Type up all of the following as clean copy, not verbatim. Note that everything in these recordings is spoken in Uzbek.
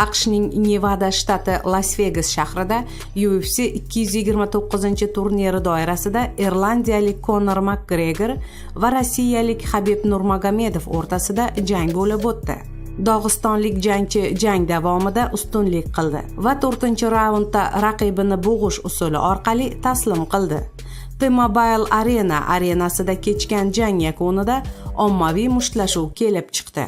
AQShning Nevada shtati Las-Vegas shahrida UFC 229-turniri doirasida irlandiyalik Conor McGregor va rossiyalik Habib Nurmagomedov o'rtasida jang bo'lib o'tdi. Dog'istonlik jangchi jang davomida ustunlik qildi va 4-raundda raqibini bo'g'ish usuli orqali taslim qildi. T-Mobile Arena arenasida kechgan jang yakunida ommaviy mushtlashuv kelib chiqdi.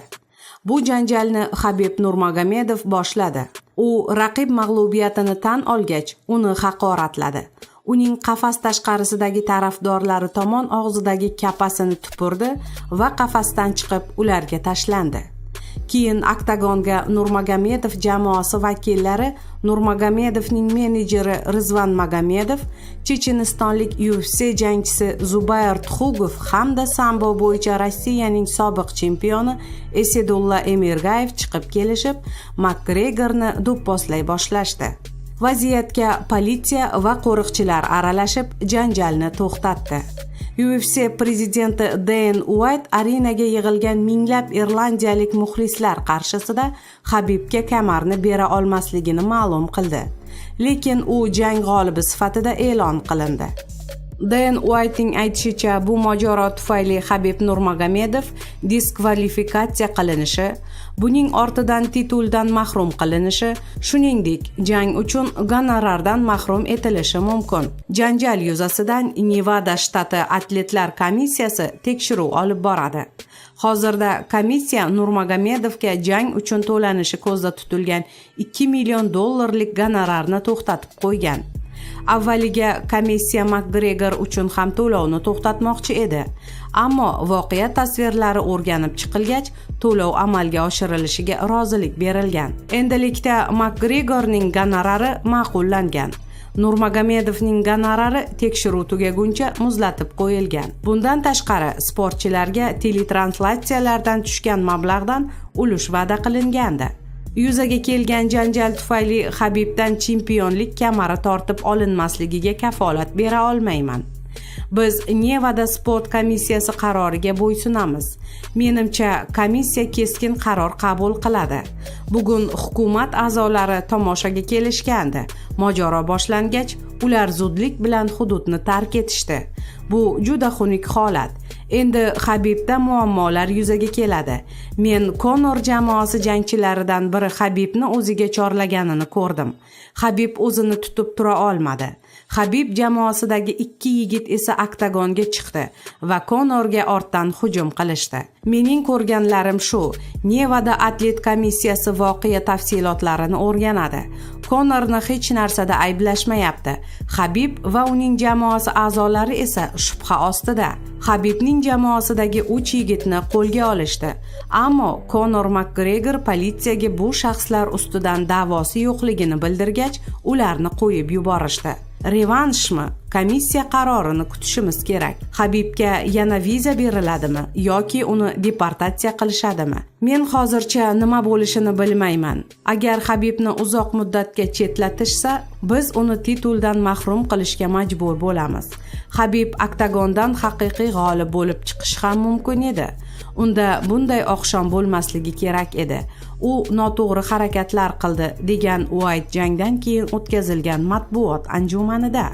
Bu janjalni Habib Nurmagomedov boshladi. U raqib mag'lubiyatini tan olgach, uni haqoratladi. Uning qafas tashqarisidagi tarafdorlari tomon og'zidagi kapasini tupurdi va qafasdan chiqib ularga tashlandi. Keyin oktagonga Nurmagomedov jamoasi vakillari, Nurmagomedovning menejeri Rizvan Magomedov, chechenistonlik UFC jangchisi Zubayr Tuxugov hamda sambo bo'yicha Rossiyaning sobiq chempioni Esedulla Emirgayev chiqib kelishib, McGregorni do'pposlay boshlashdi. Vaziyatga politsiya va qo'riqchilar aralashib, janjalni to'xtatdi. UFC prezidenti Dana White arenaga yig'ilgan minglab irlandiyalik muxlislar qarshisida Habibga kamarni bera olmasligini ma'lum qildi. Lekin u jang g'olibi sifatida e'lon qilindi. Dana White'ning aytishicha, bu mojaro tufayli Habib Nurmagomedov diskvalifikatsiya qilinishi, buning ortidan tituldan mahrum qilinishi, shuningdek, jang uchun gonorardan mahrum etilishi mumkin. Janjal yuzasidan Nevada shtati atletlar komissiyasi tekshiruv olib boradi. Hozirda komissiya Nurmagomedovga jang uchun to'lanishi ko'zda tutilgan $2 million gonorarni to'xtatib qo'ygan. Avvaliga komissiya McGregor uchun ham to'lovni to'xtatmoqchi edi, ammo voqea tasvirlari o'rganib chiqilgach, to'lov amalga oshirilishiga rozilik berilgan. Endilikda McGregorning gonorari ma'qullangan. Nurmagomedovning gonorari tekshiruv tugaguncha muzlatib qo'yilgan. Bundan tashqari, sportchilarga teletranslyatsiyalardan tushgan mablag'dan ulush va'da qilingandi. Yuzaga kelgan janjal tufayli Habibdan chempionlik kamari tortib olinmasligiga kafolat bera olmayman. Biz Nevada sport komissiyasi qaroriga bo'ysunamiz. Menimcha, komissiya keskin qaror qabul qiladi. Bugun hukumat a'zolari tomoshaga kelishgandi. Mojaro boshlangach, ular zudlik bilan hududni tark etishdi. Bu juda xunuk holat. Endi Habibda muammolar yuzaga keladi. Men Conor jamoasi jangchilaridan biri Habibni o'ziga chorlaganini ko'rdim. Habib o'zini tutib tura olmadi. Habib jamoasidagi 2 yigit esa oktagonga chiqdi va Conorga ortdan hujum qilishdi. Mening ko'rganlarim shu. Nevada atlet komissiyasi voqea tafsilotlarini o'rganadi. Conorni hech narsada ayblashmayapti. Habib va uning jamoasi a'zolari esa shubha ostida. Habibning jamoasidagi 3 yigitni qo'lga olishdi. Ammo Conor McGregor politsiyaga bu shaxslar ustidan da'vosi yo'qligini bildirgach, ularni qo'yib yuborishdi. Revanshmi? Komissiya qarorini kutishimiz kerak. Habibga yana viza beriladimi yoki uni deportatsiya qilishadimi? Men hozircha nima bo'lishini bilmayman. Agar Habibni uzoq muddatga chetlatishsa, biz uni tituldan mahrum qilishga majbur bo'lamiz. Habib oktagondan haqiqiy g'olib bo'lib chiqishi ham mumkin edi. Unda bunday oqshom bo'lmasligi kerak edi. U noto'g'ri harakatlar qildi, degan White jangdan keyin o'tkazilgan matbuot anjumanida.